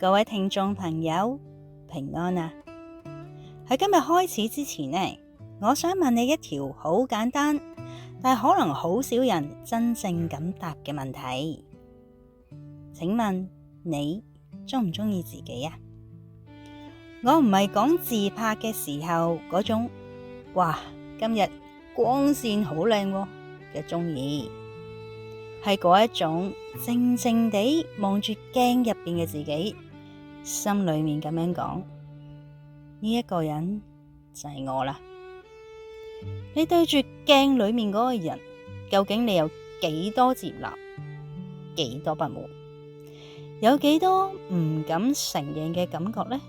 各位聽眾朋友，平安啊！喺今日開始之前呢，我想問你一條好簡單，但係可能好少人真正咁答嘅問題。請問你鍾唔鍾意自己啊？我唔係講自拍嘅時候嗰種，哇，今日光線好靚喎嘅鍾意，係嗰一種靜靜地望住鏡入邊嘅自己，心裏面咁樣講，呢一個人就係我啦。你對住鏡裏面嗰個人，究竟你有幾多接納，幾多不滿，有幾多唔敢承認嘅感覺呢？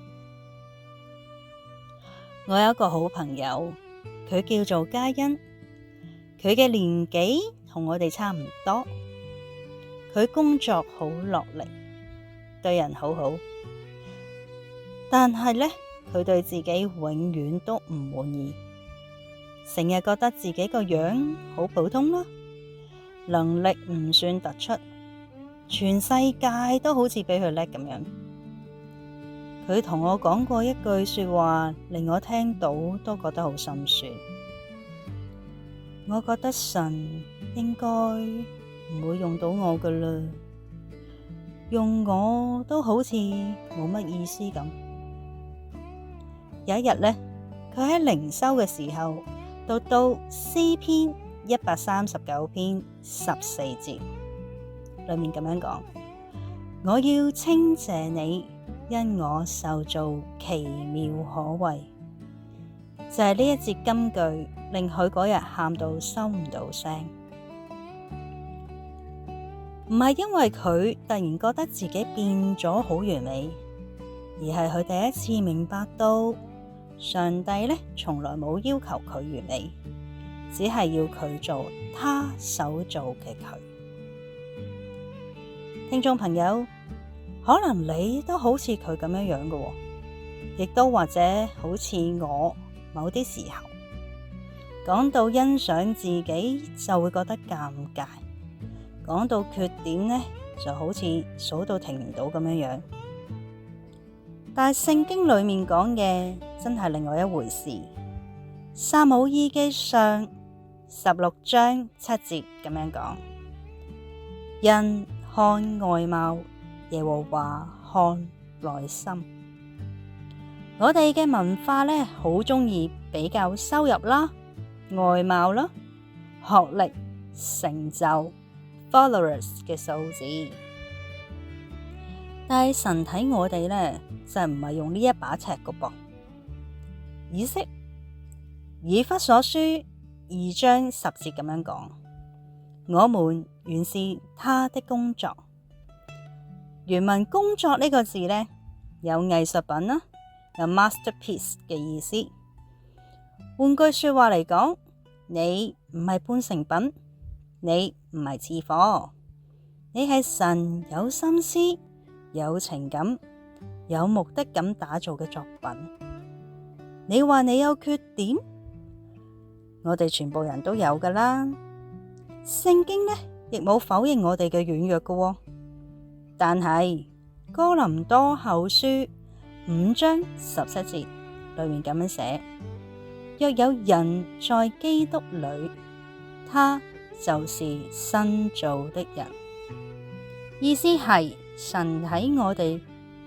我有一個好朋友，佢叫做嘉欣，佢嘅年紀同我哋差唔多，佢工作好落力，對人好好，但係呢，佢對自己永遠都唔滿意，成日覺得自己個樣好普通啦，能力唔算突出，全世界都好似比佢叻咁樣。佢同我講過一句說話，令我聽到都覺得好心酸。我覺得神應該唔會用到我㗎喇，用我都好似冇乜意思咁。有一日呢，佢喺靈修嘅時候讀到詩篇139篇14節，裏面咁樣講：我要稱謝你，因我受造奇妙可畏。就係呢一節金句，令佢嗰日喊到收唔到聲。唔係因為佢突然覺得自己變咗好完美，而係佢第一次明白到上帝呢從來冇要求佢完美，只係要佢做他手造嘅佢。聽眾朋友，可能你都好似佢咁樣樣嘅，亦都或者好似我某啲時候講到欣賞自己就會覺得尷尬，講到缺點呢就好似數到停唔到咁樣樣。但係聖經裏面講嘅真係另外一回事。撒母耳記上16章7節咁樣講：人看外貌，耶和華看內心。我哋嘅文化呢，好鍾意比較收入啦、外貌啦、學歷、成就、followers 嘅數字。但係神睇我哋呢，就唔係用呢一把尺㗎噃。以弗所書2章10節咁樣講：我們原是他的工作。原文工作呢個字呢，有藝術品啦，有 masterpiece 嘅意思。換句說話嚟講，你唔係半成品，你唔係次貨，你係神有心思、有情感、有目的咁打造嘅作品。你話你有缺點，我哋全部人都有㗎啦。聖經呢，亦冇否認我哋嘅軟弱㗎喎。但係哥林多後書5章17節裏面咁樣寫：若有人在基督裏，他就是新造的人。意思係神睇我哋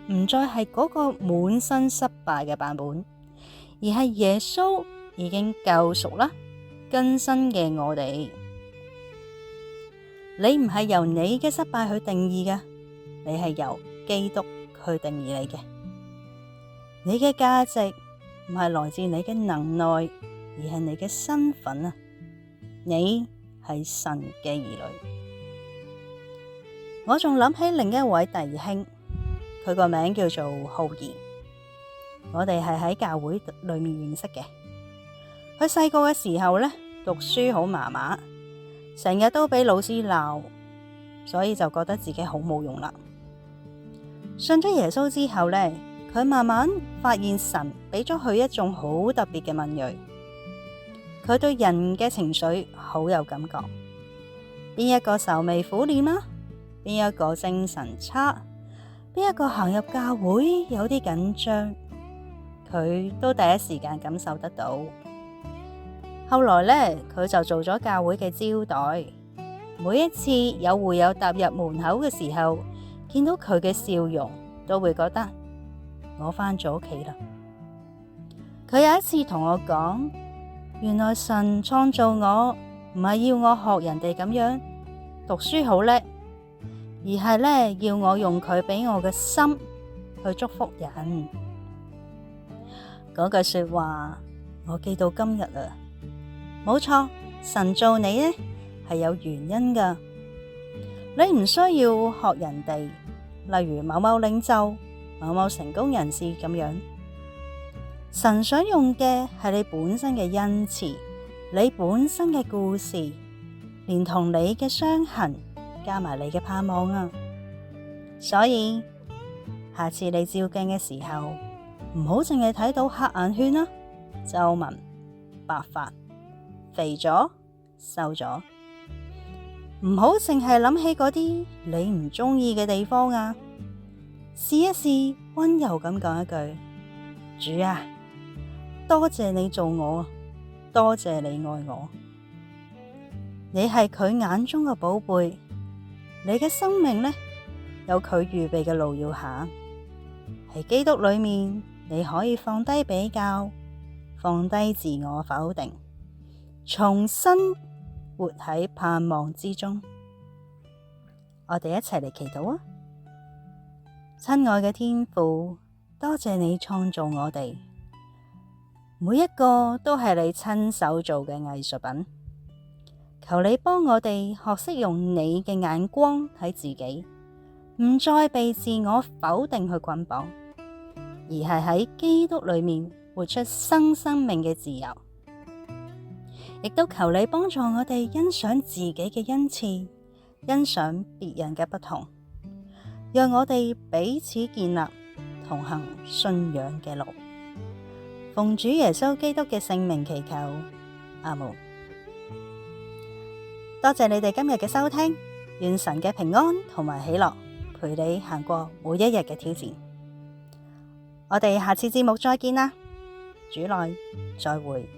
唔再係嗰個滿身失敗嘅版本，而係耶穌已經救贖啦、更新嘅我哋。你唔係由你嘅失敗去定義嘅，你係由基督去定義你嘅。你嘅價值唔係來自你嘅能耐，而係你嘅身份啊！你係神嘅兒女。我仲諗起另一位弟兄，佢個名叫做浩然。我哋係喺教會裏面認識嘅。佢細個嘅時候呢，讀書好麻麻，成日都俾老師鬧，所以就覺得自己好冇用啦。信咗耶穌之後呢，佢慢慢發現神俾咗佢一種好特別嘅敏銳，佢對人嘅情緒好有感覺，邊一個愁眉苦臉啦，邊一個精神差，邊一個行入教會有啲緊張，佢都第一時間感受得到。後來呢，佢就做咗教會嘅招待，每一次有會友踏入門口嘅時候，見到佢嘅笑容，都會覺得我返咗屋企啦。佢有一次同我講，原來神創造我唔係要我學人哋咁樣讀書好叻，而係呢，要我用佢俾我嘅心去祝福人。嗰句說話我記到今日啊！冇錯，神造你呢係有原因噶，你唔需要學人哋，例如某某領袖、某某成功人士咁樣。神想用嘅係你本身嘅恩賜，你本身嘅故事，連同你嘅傷痕，加埋你嘅盼望啊！所以下次你照鏡嘅時候，唔好淨係睇到黑眼圈啦、皺紋、白髮、肥咗、瘦咗，唔好淨係諗起嗰啲你唔中意嘅地方啊！試一試溫柔咁講一句：主啊，多謝你做我，多謝你愛我。你係佢眼中嘅寶貝，你嘅生命呢，有佢預備嘅路要行。喺基督裏面，你可以放低比較，放低自我否定，重新活喺盼望之中。我哋一齊嚟祈禱啊！親愛嘅天父，多謝你創造我哋，每一個都係你親手做嘅藝術品。求你幫我哋學識用你嘅眼光睇自己，唔再被自我否定去捆綁，而係喺基督裏面活出新生命嘅自由。亦都求你幫助我哋欣賞自己嘅恩賜，欣賞別人嘅不同，讓我哋彼此建立同行信仰嘅路。奉主耶穌基督嘅聖名祈求，阿們。多謝你哋今日嘅收聽，願神嘅平安同埋喜樂陪你行過每一日嘅挑戰。我哋下次節目再見啦，主內再會。